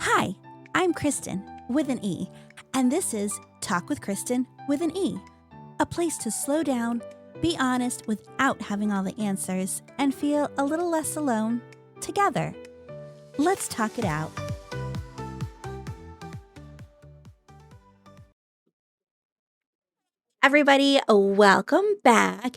Hi, I'm Kristen with an E, and this is Talk with Kristen with an E, a place to slow down, be honest without having all the answers, and feel a little less alone together. Let's talk it out. Everybody, welcome back.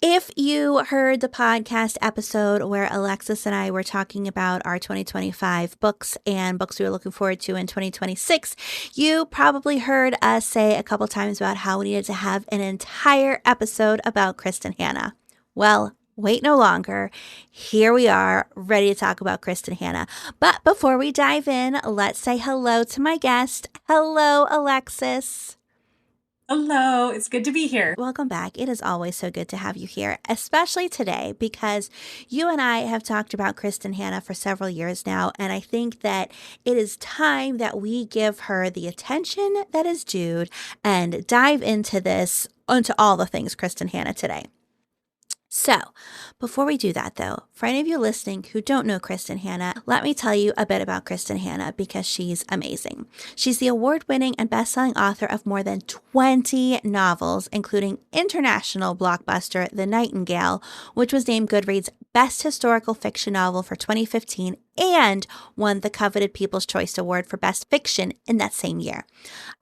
If you heard the podcast episode where Alexis and I were talking about our 2025 books and books we were looking forward to in 2026, you probably heard us say a couple times about how we needed to have an entire episode about Kristin Hannah. Well, wait no longer. Here we are, ready to talk about Kristin Hannah. But before we dive in, let's say hello to my guest. Hello, Alexis. Hello, it's good to be here. Welcome back. It is always so good to have you here, especially today because you and I have talked about Kristin Hannah for several years now, and I think that it is time that we give her the attention that is due and dive into all the things Kristin Hannah today. So, before we do that though, for any of you listening who don't know Kristin Hannah, let me tell you a bit about Kristin Hannah because she's amazing. She's the award-winning and best-selling author of more than 20 novels, including international blockbuster The Nightingale, which was named Goodreads' Best Historical Fiction Novel for 2015 and won the coveted People's Choice Award for Best Fiction in that same year.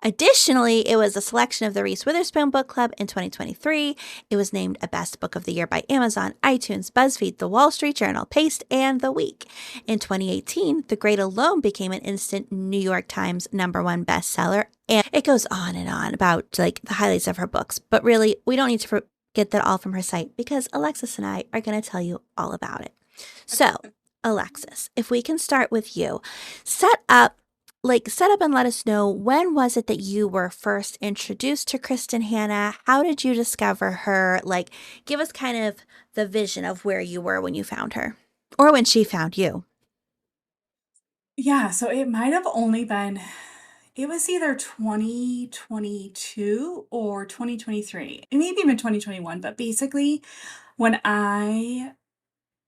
Additionally, it was a selection of the Reese Witherspoon Book Club in 2023. It was named a Best Book of the Year by Amazon, iTunes, BuzzFeed, The Wall Street Journal, Paste, and The Week. In 2018, The Great Alone became an instant New York Times #1 bestseller, and it goes on and on about the highlights of her books. But really, we don't need to get that all from her site because Alexis and I are going to tell you all about it. So, Alexis, if we can start with you, set up and let us know, when was it that you were first introduced to Kristin Hannah? How did you discover her? Give us kind of the vision of where you were when you found her or when she found you. Yeah, so it might have only been, it was either 2022 or 2023. It maybe even 2021, but basically when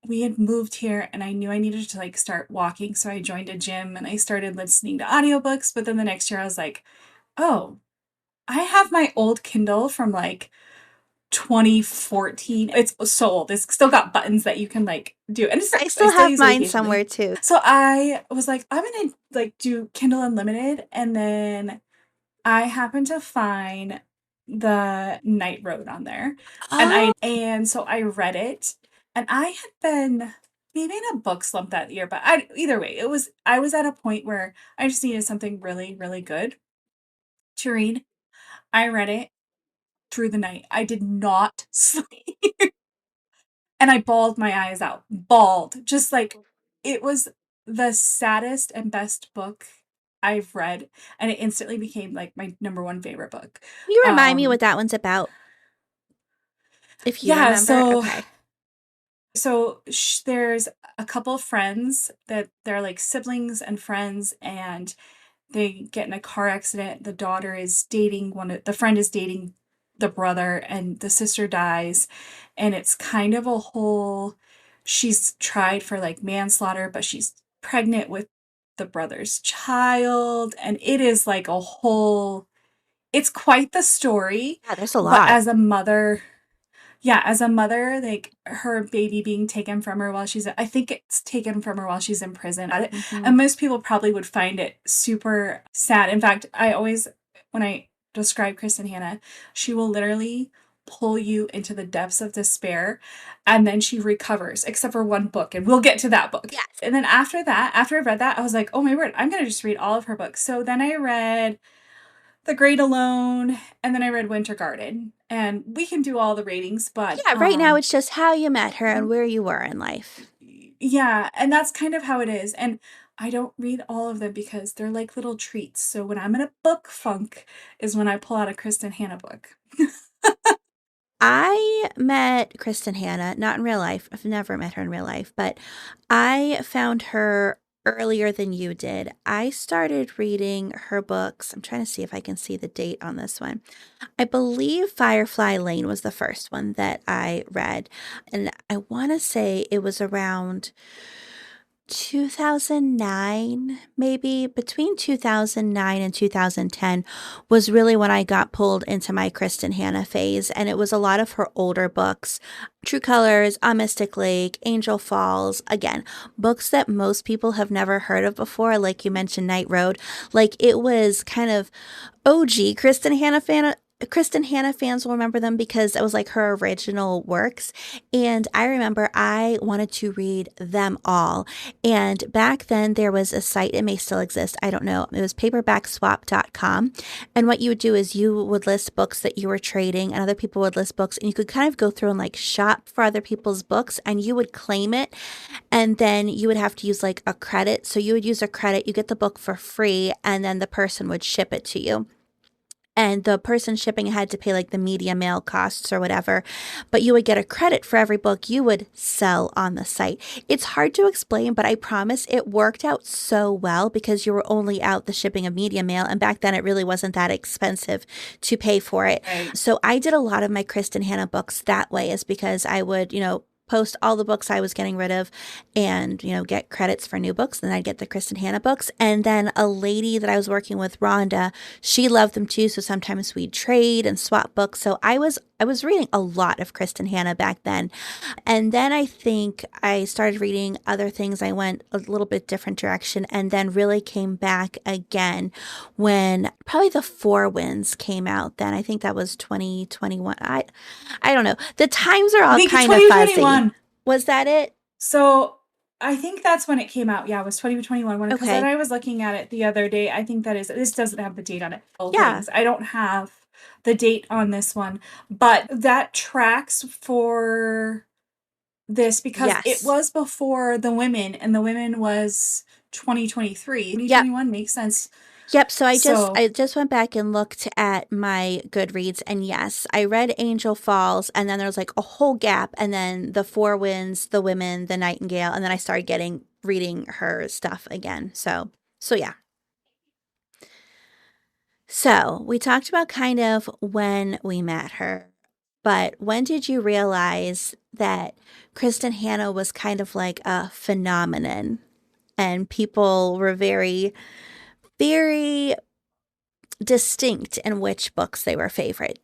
we had moved here and I knew I needed to start walking, so I joined a gym and I started listening to audiobooks, but then the next year I was like, "Oh, I have my old Kindle from 2014. It's so old. It's still got buttons that you can do. And I still have mine somewhere too. So I was like, I'm going to do Kindle Unlimited. And then I happened to find the Night Road on there. And so I read it, and I had been maybe in a book slump that year, but either way, I was at a point where I just needed something really, really good to read. I read it through the night. I did not sleep. And I bawled my eyes out. Bawled. Just it was the saddest and best book I've read. And it instantly became my #1 favorite book. Can you remind me what that one's about? If you remember. Okay. So there's a couple of friends that they're siblings and friends, and they get in a car accident. The daughter is dating the friend is dating the brother, and the sister dies. And it's kind of a whole, she's tried for manslaughter, but she's pregnant with the brother's child. And it is it's quite the story. Yeah, there's a lot. But as a mother, her baby being taken from her I think it's taken from her while she's in prison. Mm-hmm. And most people probably would find it super sad. In fact, when I describe Kristin Hannah, she will literally pull you into the depths of despair, and then she recovers, except for one book, and we'll get to that book. Yes. And then after I read that, I was like, oh my word, I'm going to just read all of her books. So then I read The Great Alone, and then I read Winter Garden. And we can do all the ratings, but yeah, right now it's just how you met her and where you were in life. Yeah, and that's kind of how it is. And I don't read all of them because they're like little treats. So when I'm in a book funk is when I pull out a Kristin Hannah book. I met Kristin Hannah, not in real life. I've never met her in real life, but I found her earlier than you did. I started reading her books. I'm trying to see if I can see the date on this one. I believe Firefly Lane was the first one that I read. And I want to say it was around 2009, maybe between 2009 and 2010 was really when I got pulled into my Kristin Hannah phase. And it was a lot of her older books, True Colors, A Mystic Lake, Angel Falls. Again, books that most people have never heard of before. Like you mentioned, Night Road. Like it was kind of OG Kristin Hannah fan. Kristin Hannah fans will remember them because it was like her original works. And I remember I wanted to read them all. And back then there was a site, it may still exist, I don't know. It was paperbackswap.com. And what you would do is you would list books that you were trading and other people would list books and you could kind of go through and like shop for other people's books and you would claim it. And then you would have to use like a credit. So you would use a credit, you get the book for free, and then the person would ship it to you, and the person shipping had to pay like the media mail costs or whatever, but you would get a credit for every book you would sell on the site. It's hard to explain, but I promise it worked out so well because you were only out the shipping of media mail, and back then it really wasn't that expensive to pay for it. Right. So I did a lot of my Kristin Hannah books that way, is because I would, post all the books I was getting rid of and, get credits for new books. Then I'd get the Kristin Hannah books. And then a lady that I was working with, Rhonda, she loved them too. So sometimes we'd trade and swap books. So I was reading a lot of Kristin Hannah back then. And then I think I started reading other things. I went a little bit different direction and then really came back again when probably The Four Winds came out. Then I think that was 2021. I don't know. The times are I all think kind of fuzzy. 2021. Was that it? So I think that's when it came out. Yeah, it was 2021. Because Okay. then I was looking at it the other day. I think this doesn't have the date on it. Yeah. I don't have the date on this one, but that tracks for this because it Yes. was before The Women, and The Women was 2023. Yep. 2021 makes sense. Yep. So I just went back and looked at my Goodreads, and yes, I read Angel Falls, and then there was like a whole gap, and then The Four Winds, The Women, The Nightingale, and then I started reading her stuff again. So yeah. So we talked about kind of when we met her, but when did you realize that Kristin Hannah was kind of like a phenomenon and people were very, very distinct in which books they were favorite?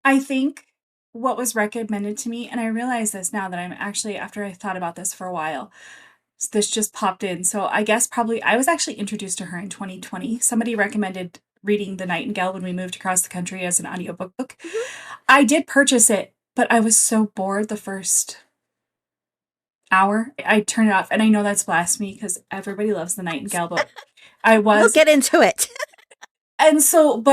I think what was recommended to me, and I realize this now that I'm actually, after I thought about this for a while, this just popped in. So I guess probably I was actually introduced to her in 2020. Somebody recommended reading The Nightingale when we moved across the country as an audiobook book. I did purchase it, but I was so bored the first hour. I turned it off, and I know that's blasphemy because everybody loves The Nightingale, but We'll get into it. And so,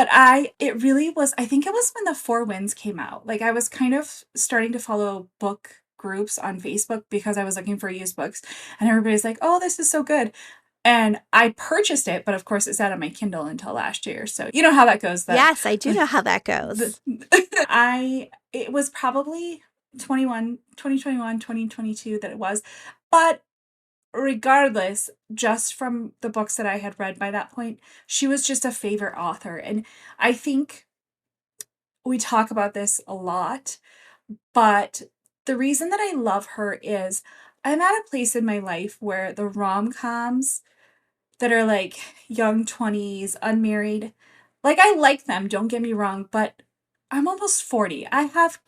it really was, I think it was when The Four Winds came out. Like, I was kind of starting to follow book groups on Facebook because I was looking for used books, and everybody's like, oh, this is so good. And I purchased it, but of course it sat on my Kindle until last year. So you know how that goes. Yes, I do know how that goes. It was probably 2021, 2022 that it was. But regardless, just from the books that I had read by that point, she was just a favorite author. And I think we talk about this a lot, but the reason that I love her is I'm at a place in my life where the rom-coms that are like young 20s, unmarried, like I like them, don't get me wrong, but I'm almost 40. I have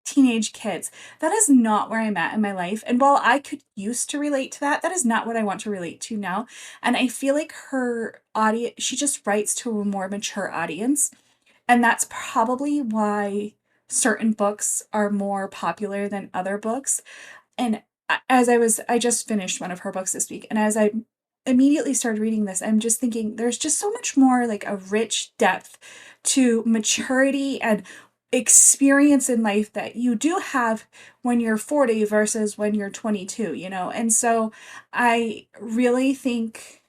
teenage kids. That is not where I'm at in my life. And while I could used to relate to that, that is not what I want to relate to now. And I feel like her audience, she just writes to a more mature audience. And that's probably why certain books are more popular than other books. And I just finished one of her books this week. And as I immediately started reading this, I'm just thinking there's just so much more like a rich depth to maturity and experience in life that you do have when you're 40 versus when you're 22, And so I really think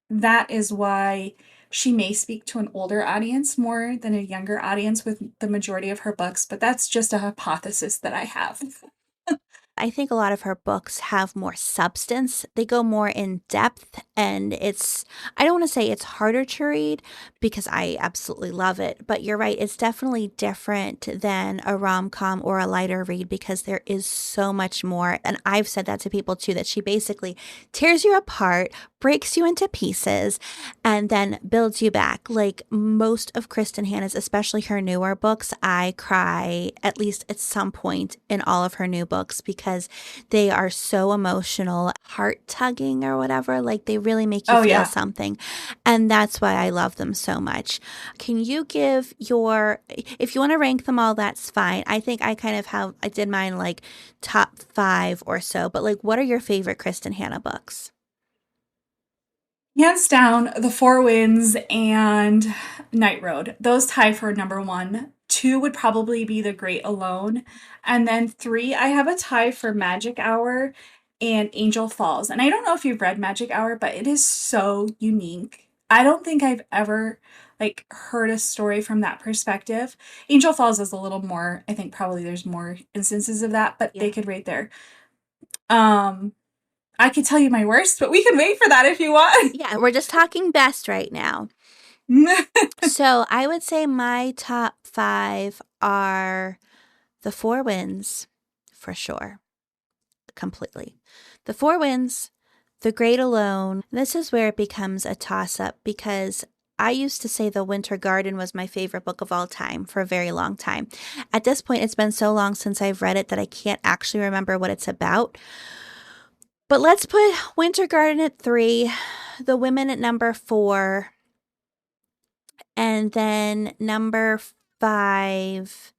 that is why she may speak to an older audience more than a younger audience with the majority of her books, but that's just a hypothesis that I have. I think a lot of her books have more substance. They go more in depth, and I don't want to say it's harder to read because I absolutely love it, but you're right, it's definitely different than a rom com or a lighter read because there is so much more. And I've said that to people too, that she basically tears you apart, breaks you into pieces, and then builds you back. Like most of Kristin Hannah's, especially her newer books, I cry at least at some point in all of her new books because they are so emotional, heart tugging or whatever. Like they really make you Oh feel yeah. something. And that's why I love them so much. Can you give if you want to rank them all, that's fine. I think I did mine like top 5 or so, but like, what are your favorite Kristin Hannah books? Hands down, The Four Winds and Night Road. Those tie for number one. Two would probably be The Great Alone. And then three, I have a tie for Magic Hour and Angel Falls. And I don't know if you've read Magic Hour, but it is so unique. I don't think I've ever like heard a story from that perspective. Angel Falls is a little more, I think probably there's more instances of that, but they Yeah. could rate there. Um I could tell you my worst, but we can wait for that if you want. Yeah, we're just talking best right now. So I would say my top 5 are The Four Winds, for sure, completely. The Four Winds, The Great Alone. This is where it becomes a toss up because I used to say The Winter Garden was my favorite book of all time for a very long time. At this point, it's been so long since I've read it that I can't actually remember what it's about. But let's put Winter Garden at 3, The Women at number 4, and then number 5.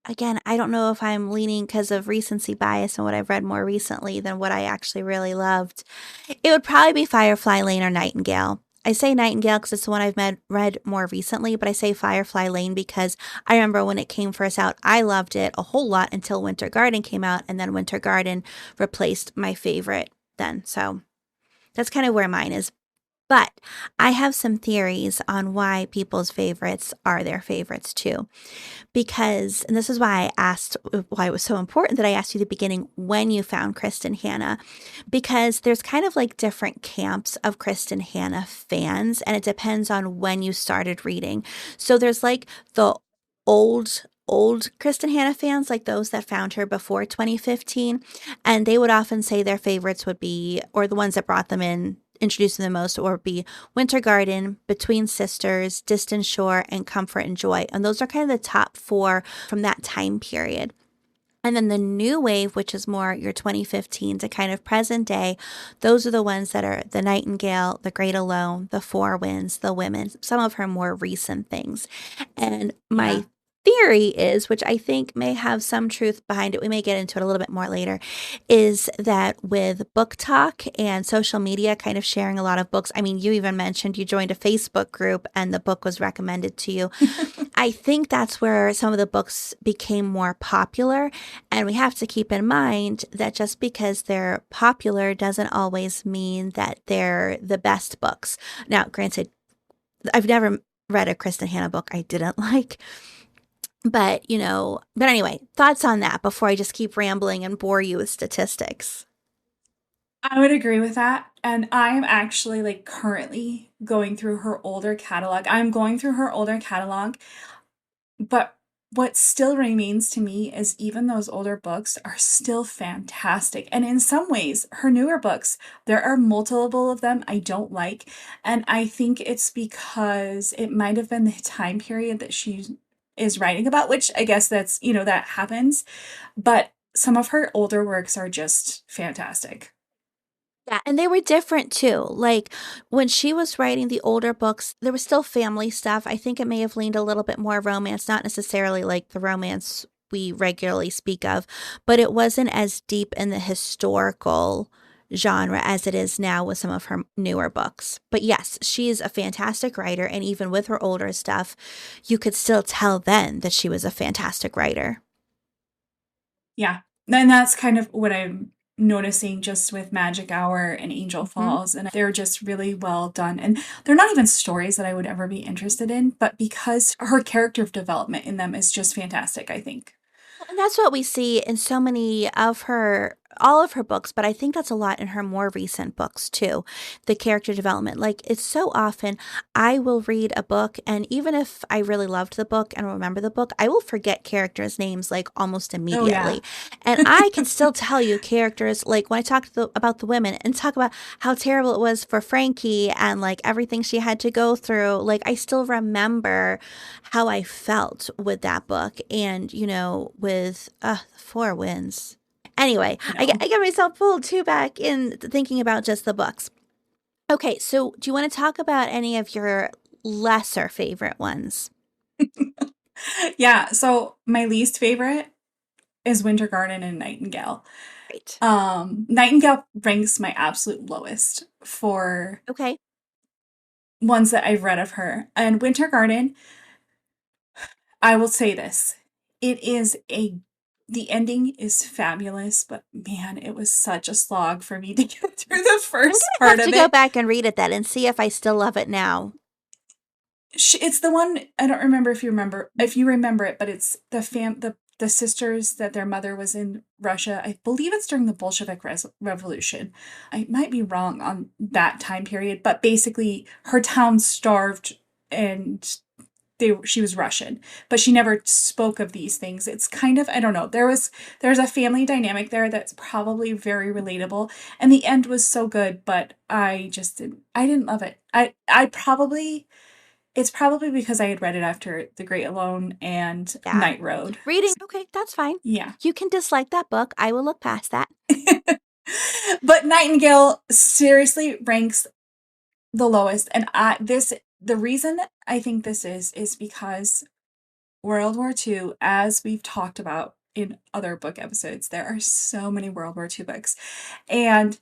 Again, I don't know if I'm leaning because of recency bias and what I've read more recently than what I actually really loved. It would probably be Firefly Lane or Nightingale. I say Nightingale because it's the one read more recently, but I say Firefly Lane because I remember when it came first out, I loved it a whole lot until Winter Garden came out, and then Winter Garden replaced my favorite then. So that's kind of where mine is. But I have some theories on why people's favorites are their favorites too. Because, and this is why I asked why it was so important that I asked you at the beginning when you found Kristin Hannah, because there's kind of like different camps of Kristin Hannah fans, and it depends on when you started reading. So there's like the old Kristin Hannah fans, like those that found her before 2015, and they would often say their favorites would be, or the ones that brought them in, introduced them the most, or be Winter Garden, Between Sisters, Distant Shore, and Comfort and Joy. And those are kind of the top 4 from that time period. And then the new wave, which is more your 2015 to kind of present day, those are the ones that are The Nightingale, The Great Alone, The Four Winds, The Women, some of her more recent things. And Yeah. my theory is, which I think may have some truth behind it, we may get into it a little bit more later, is that with book talk and social media kind of sharing a lot of books. I mean, you even mentioned you joined a Facebook group and the book was recommended to you. I think that's where some of the books became more popular. And we have to keep in mind that just because they're popular doesn't always mean that they're the best books. Now, granted, I've never read a Kristin Hannah book I didn't like. But anyway, thoughts on that before I just keep rambling and bore you with statistics. I would agree with that. And I'm actually like currently going through her older catalog. I'm going through her older catalog, but what still remains to me is even those older books are still fantastic. And in some ways, her newer books, there are multiple of them I don't like. And I think it's because it might have been the time period that she is writing about, which I guess that's, that happens. But some of her older works are just fantastic. Yeah, and they were different too. Like when she was writing the older books, there was still family stuff. I think it may have leaned a little bit more romance, not necessarily like the romance we regularly speak of, but it wasn't as deep in the historical genre as it is now with some of her newer books. But yes, she's a fantastic writer, and even with her older stuff, you could still tell then that she was a fantastic writer. Yeah. And that's kind of what I'm noticing just with Magic Hour and Angel Mhm. Falls, and they're just really well done. And they're not even stories that I would ever be interested in, but because her character development in them is just fantastic, I think. And that's what we see in so many of her, all of her books, but I think that's a lot in her more recent books too. The character development. Like, it's so often I will read a book, and even if I really loved the book and remember the book, I will forget characters' names like almost Oh, yeah. immediately. And I can still tell you characters, like when I talk about the women and talk about how terrible it was for Frankie and like everything she had to go through, like I still remember how I felt with that book and, with Four Winds. Anyway, I I know. get myself pulled too back in thinking about just the books. Okay, so do you want to talk about any of your lesser favorite ones? Yeah, so my least favorite is Winter Garden and Nightingale. Right. Nightingale ranks my absolute lowest for Okay. ones that I've read of her. And Winter Garden, I will say this. It is a the ending is fabulous, but man, it was such a slog for me to get through the I'm first gonna part have to of go it. back and read it then and see if I still love it now. It's the one I don't remember if you remember it, but it's the sisters that their mother was in Russia. I believe it's during the Bolshevik Revolution. I might be wrong on that time period, but basically her town starved and she was Russian, but she never spoke of these things. It's kind of, I don't know. There's a family dynamic there that's probably very relatable, and the end was so good, but I didn't love it. I probably it's probably because I had read it after The Great Alone and Yeah. Night Road. Reading, okay, that's fine. Yeah. You can dislike that book. I will look past that. But Nightingale seriously ranks the lowest, and the reason I think this is because World War II, as we've talked about in other book episodes, there are so many World War II books. And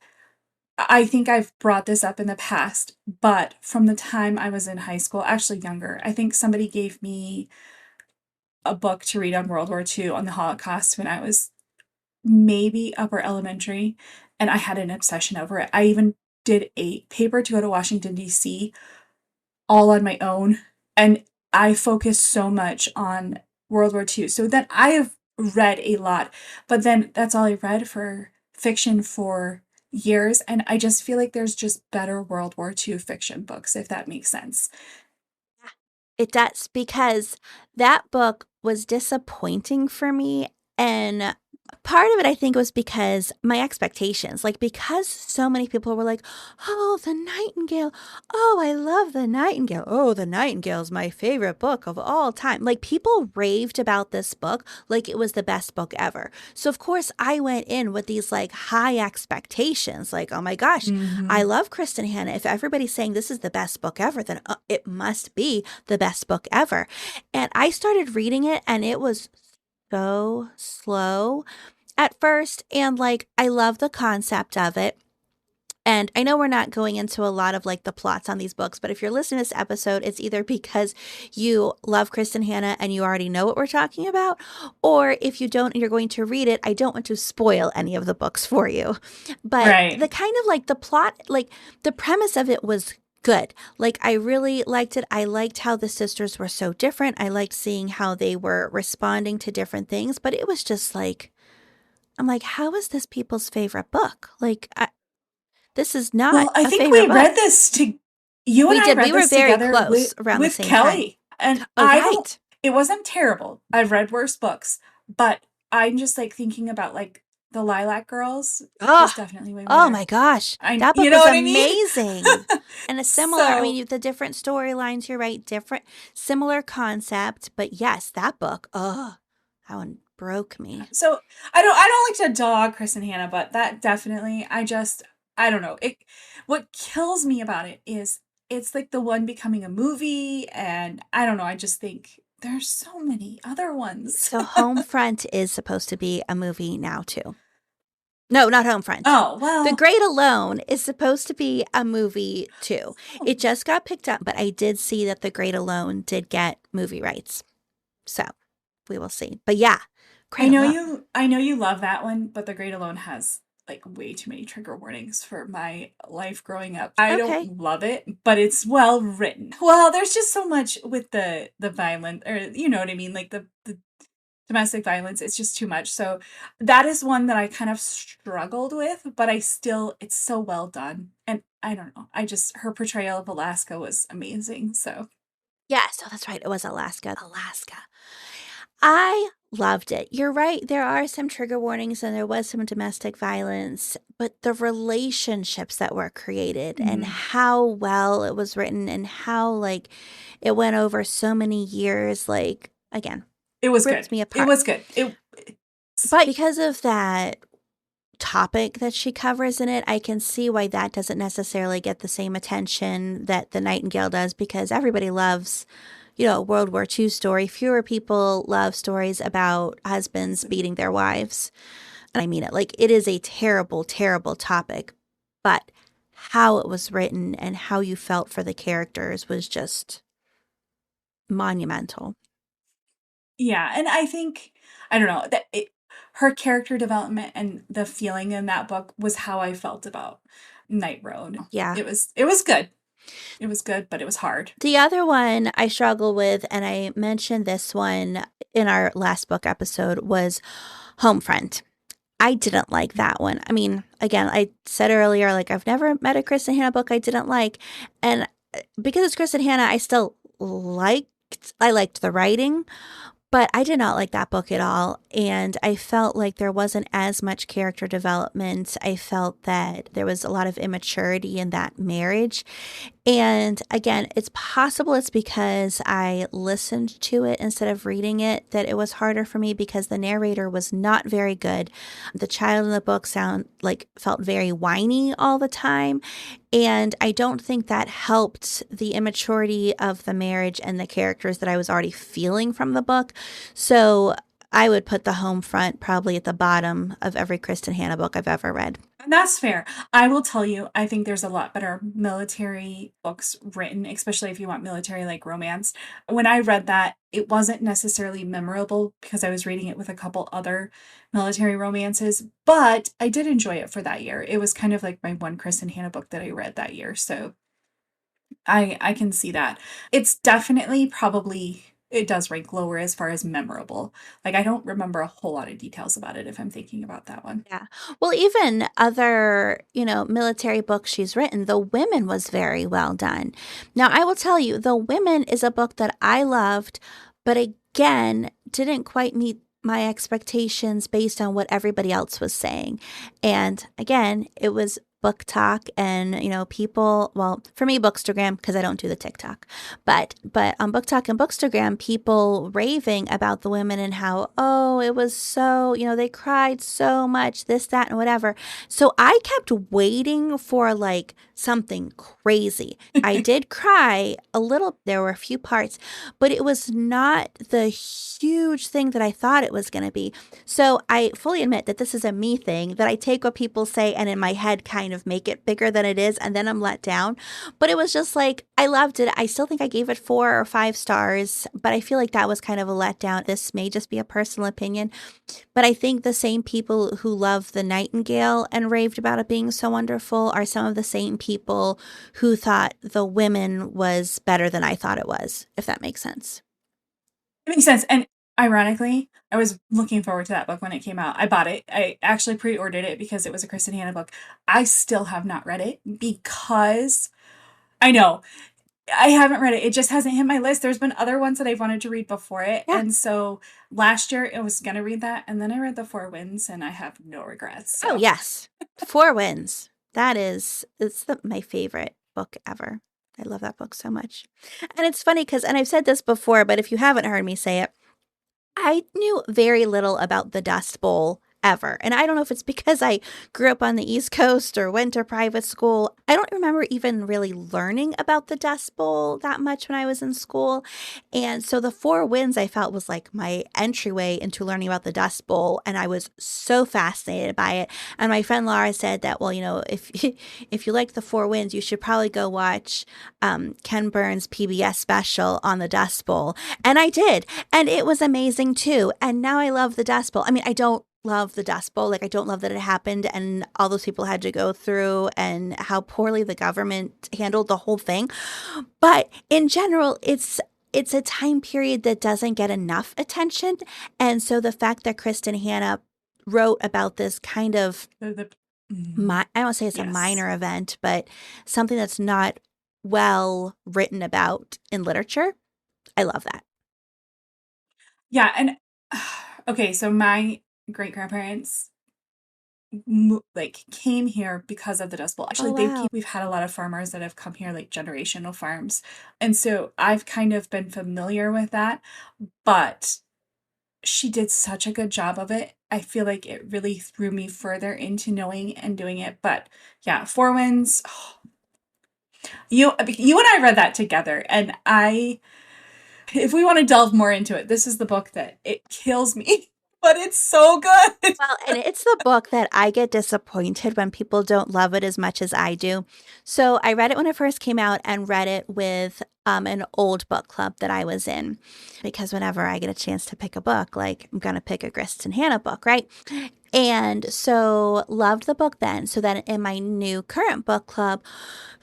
I think I've brought this up in the past, but from the time I was in high school, actually younger, I think somebody gave me a book to read on World War II on the Holocaust when I was maybe upper elementary, and I had an obsession over it. I even did a paper to go to Washington, D.C. all on my own. And I focused so much on World War II. So then I have read a lot, but then that's all I read for fiction for years. And I just feel like there's just better World War II fiction books, if that makes sense. It does, because that book was disappointing for me. And part of it, I think, was because my expectations, like, because so many people were like, oh, the Nightingale. Oh, I love the Nightingale. Oh, the Nightingale is my favorite book of all time. Like, people raved about this book like it was the best book ever. So, of course, I went in with these like high expectations, like, oh my gosh, I Mm-hmm. love Kristin Hannah. If everybody's saying this is the best book ever, then it must be the best book ever. And I started reading it, and it was so slow at first. And like, I love the concept of it. And I know we're not going into a lot of like the plots on these books, but if you're listening to this episode, it's either because you love Kristin Hannah and you already know what we're talking about, or if you don't and you're going to read it, I don't want to spoil any of the books for you. But the Right. kind of like the plot, like the premise of it was good. Like, I really liked it. I liked how the sisters were so different. I liked seeing how they were responding to different things, but it was just like, I'm like, how is this people's favorite book? Like, this is not Well, I a think favorite we book. read this to you and We I did. We read were this very together close around the with same time. Kelly. And Oh, I don't right. it wasn't terrible. I've read worse books, but I'm just like thinking about like the Lilac Girls was Oh, definitely way oh better. my gosh. I That you book know was what I mean? amazing. And a similar, I So, mean, the different storylines, you're right, different, similar concept. But yes, that book, oh, that one broke me. so I don't like to dog Chris and Hannah, but that definitely I don't know. What kills me about it is it's like the one becoming a movie, and I don't know, I just think there's so many other ones. So Homefront is supposed to be a movie now, too. No, not Homefront. Oh, The well. Great Alone is supposed to be a movie too. Oh. It just got picked up, but I did see that The Great Alone did get movie rights. So we will see. But yeah, Great Alone. I know you love that one, but The Great Alone has like way too many trigger warnings for my life growing up. I Okay. don't love it, but it's well written. Well, there's just so much with the violence, or you know what I mean, like the domestic violence. It's just too much. So that is one that I kind of struggled with, but it's so well done. And I don't know. I just her portrayal of Alaska was amazing. So Yes. Oh, that's right. It was Alaska. Alaska. I loved it. You're right. There are some trigger warnings and there was some domestic violence, but the relationships that were created and mhm. how well it was written and how like it went over so many years, like again, It was good. ripped me It apart. was good. But because of that topic that she covers in it, I can see why that doesn't necessarily get the same attention that the Nightingale does because everybody loves, a World War II story. Fewer people love stories about husbands beating their wives. And I mean it. Like, it is a terrible, terrible topic. But how it was written and how you felt for the characters was just monumental. Yeah, and I think I don't know that her character development and the feeling in that book was how I felt about Night Road. Yeah. It was good. It was good, but it was hard. The other one I struggle with, and I mentioned this one in our last book episode, was Homefront. I didn't like that one. I mean, again, I said earlier, like, I've never met a Kristin Hannah book I didn't like. And because it's Kristin Hannah, I liked the writing, but I did not like that book at all. And I felt like there wasn't as much character development. I felt that there was a lot of immaturity in that marriage. And again, it's possible it's because I listened to it instead of reading it that it was harder for me because the narrator was not very good. The child in the book felt very whiny all the time. And I don't think that helped the immaturity of the marriage and the characters that I was already feeling from the book. So I would put the home front probably at the bottom of every Kristin Hannah book I've ever read. And that's fair. I will tell you, I think there's a lot better military books written, especially if you want military like romance. When I read that, it wasn't necessarily memorable because I was reading it with a couple other military romances, but I did enjoy it for that year. It was kind of like my one Kristin Hannah book that I read that year. So I can see that. It's definitely probably it does rank lower as far as memorable. Like I don't remember a whole lot of details about it if I'm thinking about that one. Yeah. Well, even other, military books she's written, The Women was very well done. Now, I will tell you, The Women is a book that I loved, but again, didn't quite meet my expectations based on what everybody else was saying. And again, it was book talk and people, well, for me bookstagram because I don't do the TikTok, but on book talk and bookstagram, people raving about The Women and how, oh, it was so, they cried so much, this, that, and whatever. So I kept waiting for like something crazy. I did cry a little. There were a few parts, but it was not the huge thing that I thought it was going to be. So I fully admit that this is a me thing, that I take what people say and in my head kind of make it bigger than it is, and then I'm let down. But it was just like, I loved it. I still think I gave it 4 or 5 stars, but I feel like that was kind of a letdown. This may just be a personal opinion, but I think the same people who love The Nightingale and raved about it being so wonderful are some of the same people who thought The Women was better than I thought it was, if that makes sense. It makes sense. And ironically, I was looking forward to that book when it came out. I bought it. I actually pre-ordered it because it was a Kristin Hannah book. I still have not read it because I know I haven't read it. It just hasn't hit my list. There's been other ones that I've wanted to read before it. Yeah. And so last year I was going to read that. And then I read The Four Winds and I have no regrets. So. Oh, yes. Four Winds. My favorite book ever. I love that book so much. And it's funny and I've said this before, but if you haven't heard me say it, I knew very little about the Dust Bowl ever. And I don't know if it's because I grew up on the East Coast or went to private school. I don't remember even really learning about the Dust Bowl that much when I was in school. And so the Four Winds I felt was like my entryway into learning about the Dust Bowl. And I was so fascinated by it. And my friend Laura said that, well, if if you like the Four Winds, you should probably go watch Ken Burns' PBS special on the Dust Bowl. And I did. And it was amazing too. And now I love the Dust Bowl. I mean, I don't love the Dust Bowl. Like, I don't love that it happened and all those people had to go through and how poorly the government handled the whole thing. But in general, it's a time period that doesn't get enough attention. And so the fact that Kristin Hannah wrote about this kind of, Mhm. I don't say it's a Yes. minor event, but something that's not well written about in literature, I love that. Yeah, and okay, so my great grandparents like came here because of the Dust Bowl. Oh, Actually, wow. we've had a lot of farmers that have come here, like generational farms, and so I've kind of been familiar with that. But she did such a good job of it. I feel like it really threw me further into knowing and doing it. But yeah, Four Winds. You and I read that together, and if we want to delve more into it, this is the book that it kills me, but it's so good. Well, and it's the book that I get disappointed when people don't love it as much as I do. So I read it when it first came out and read it with an old book club that I was in. Because whenever I get a chance to pick a book, like I'm going to pick a Kristen Hannah book, right? And so loved the book then. So then in my new current book club,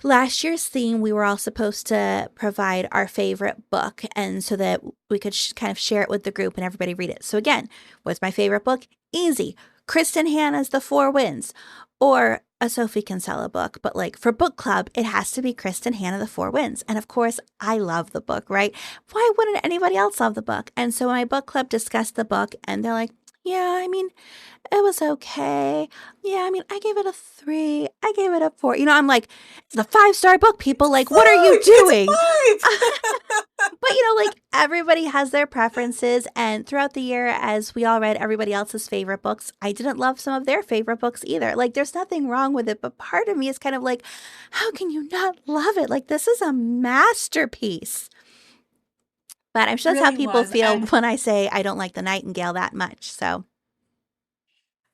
last year's theme, we were all supposed to provide our favorite book and so that we could kind of share it with the group and everybody read it. So again, what's my favorite book? Easy. Kristin Hannah's The Four Winds or a Sophie Kinsella book. But like for book club, it has to be Kristin Hannah, The Four Winds. And of course, I love the book, right? Why wouldn't anybody else love the book? And so my book club discussed the book and they're like, yeah, I mean, it was okay. Yeah, I mean, I gave it a 3. I gave it a 4. I'm like, it's a 5-star book, people. Like, what are you It's doing? five. But, like everybody has their preferences. And throughout the year, as we all read everybody else's favorite books, I didn't love some of their favorite books either. Like, there's nothing wrong with it. But part of me is kind of like, how can you not love it? Like, this is a masterpiece. But I'm sure that's how Really people was. feel And when I say I don't like the Nightingale that much. So,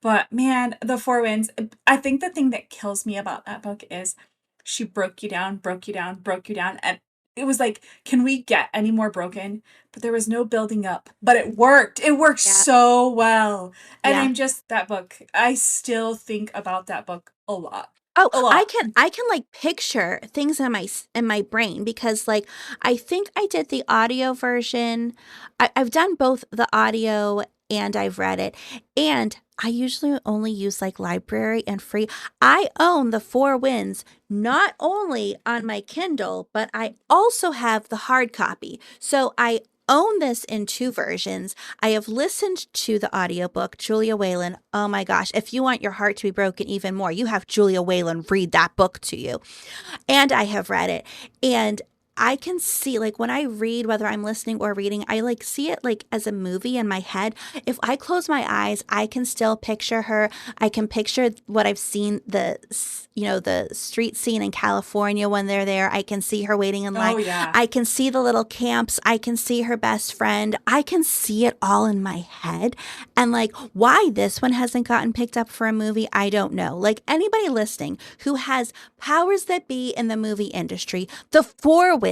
but man, the Four Winds, I think the thing that kills me about that book is she broke you down, broke you down, broke you down. And it was like, can we get any more broken? But there was no building up. But it worked. It worked yeah. so well. And Yeah. I'm just that book. I still think about that book a lot. Oh, A I lot. can like picture things in my brain because like I think I did the audio version. I've done both the audio and I've read it. And I usually only use like library and free. I own the Four Winds not only on my Kindle, but I also have the hard copy. So I own this in 2 versions. I have listened to the audiobook, Julia Whalen. Oh my gosh, if you want your heart to be broken even more, you have Julia Whalen read that book to you. And I have read it. And I can see, like, when I read, whether I'm listening or reading, I like see it like as a movie in my head. If I close my eyes, I can still picture her. I can picture what I've seen the street scene in California when they're there. I can see her waiting in line. Oh, yeah. I can see the little camps. I can see her best friend. I can see it all in my head. And like, why this one hasn't gotten picked up for a movie, I don't know. Like, anybody listening who has powers that be in the movie industry, The Four Winds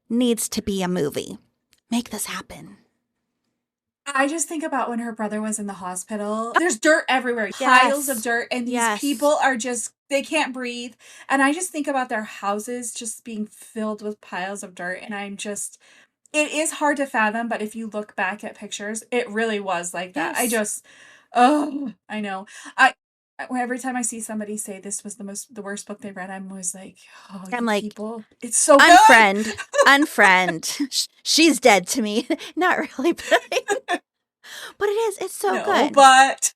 needs to be a movie. Make this happen. I just think about when her brother was in the hospital. There's dirt everywhere, piles of Yes. dirt, and these Yes. people are just, they can't breathe. And I just think about their houses just being filled with piles of dirt. And it is hard to fathom, but if you look back at pictures, it really was like that. Yes. Oh, I know. Every time I see somebody say this was the worst book they read, I'm always like, oh, I'm you like, people, it's so good. unfriend, unfriend. She's dead to me. Not really, but it is. It's so No, good. but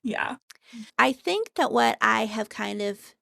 yeah. I think that what I have kind of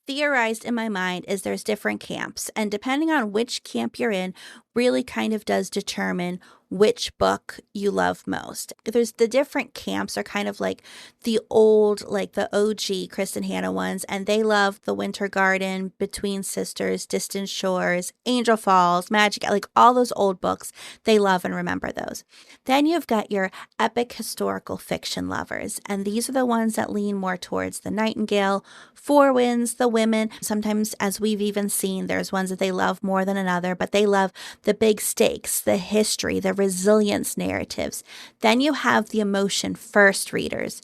theorized in my mind is there's different camps, and depending on which camp you're in, really kind of does determine which book you love most. There's the different camps are kind of like the old, like the OG Kristen Hannah ones, and they love The Winter Garden, Between Sisters, Distant Shores, Angel Falls, Magic, like all those old books. They love and remember those. Then you've got your epic historical fiction lovers, and these are the ones that lean more towards the Nightingale, Four Winds, the women. Sometimes, as we've even seen, there's ones that they love more than another, but they love the big stakes, the history, the resilience narratives. Then you have the emotion first readers.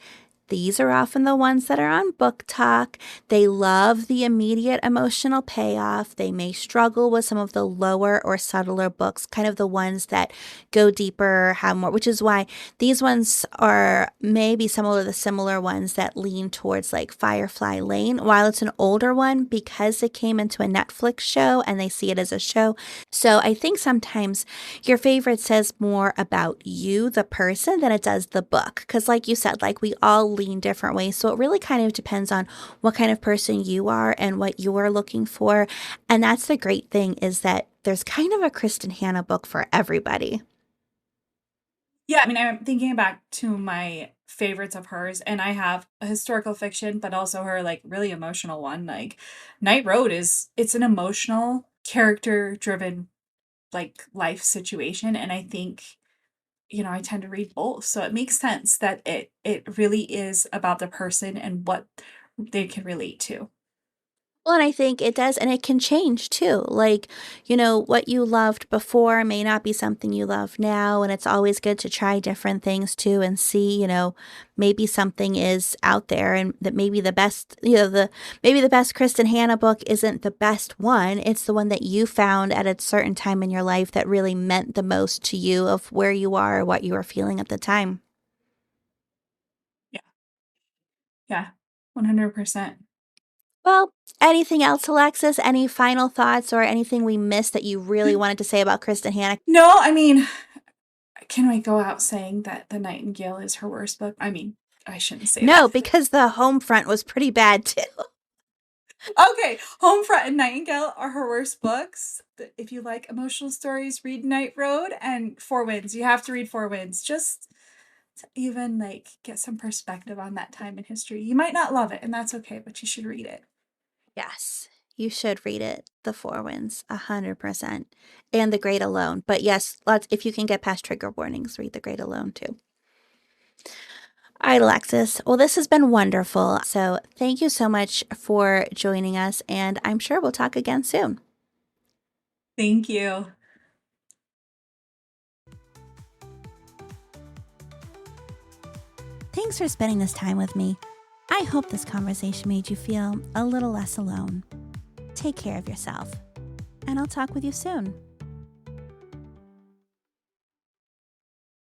These are often the ones that are on Book Talk. They love the immediate emotional payoff. They may struggle with some of the lower or subtler books, kind of the ones that go deeper, have more, which is why these ones are maybe some of the similar ones that lean towards like Firefly Lane. While it's an older one, because it came into a Netflix show and they see it as a show. So I think sometimes your favorite says more about you, the person, than it does the book. Because like you said, like we all lean different ways. So it really kind of depends on what kind of person you are and what you are looking for. And that's the great thing, is that there's kind of a Kristin Hannah book for everybody. Yeah, I mean, I'm thinking back to my favorites of hers, and I have a historical fiction, but also her like really emotional one. Like Night Road it's an emotional, character driven like life situation. And I think, I tend to read both. So it makes sense that it really is about the person and what they can relate to. Well, and I think it does, and it can change too. Like, what you loved before may not be something you love now, and it's always good to try different things too and see, maybe something is out there, and that maybe the best, maybe the best Kristin Hannah book isn't the best one. It's the one that you found at a certain time in your life that really meant the most to you, of where you are or what you were feeling at the time. Yeah. Yeah. 100%. Well, anything else, Alexis? Any final thoughts or anything we missed that you really wanted to say about Kristin Hannah? No, I mean, can we go out saying that The Nightingale is her worst book? I mean, I shouldn't say No, that. because the home front was pretty bad too. Okay, Homefront and Nightingale are her worst books. If you like emotional stories, read Night Road and Four Winds. You have to read Four Winds just to even like get some perspective on that time in history. You might not love it, and that's okay, but you should read it. Yes, you should read it. The Four Winds, 100%, and The Great Alone. But yes, if you can get past trigger warnings, read The Great Alone too. All right, Alexis. Well, this has been wonderful. So thank you so much for joining us, and I'm sure we'll talk again soon. Thank you. Thanks for spending this time with me. I hope this conversation made you feel a little less alone. Take care of yourself, and I'll talk with you soon.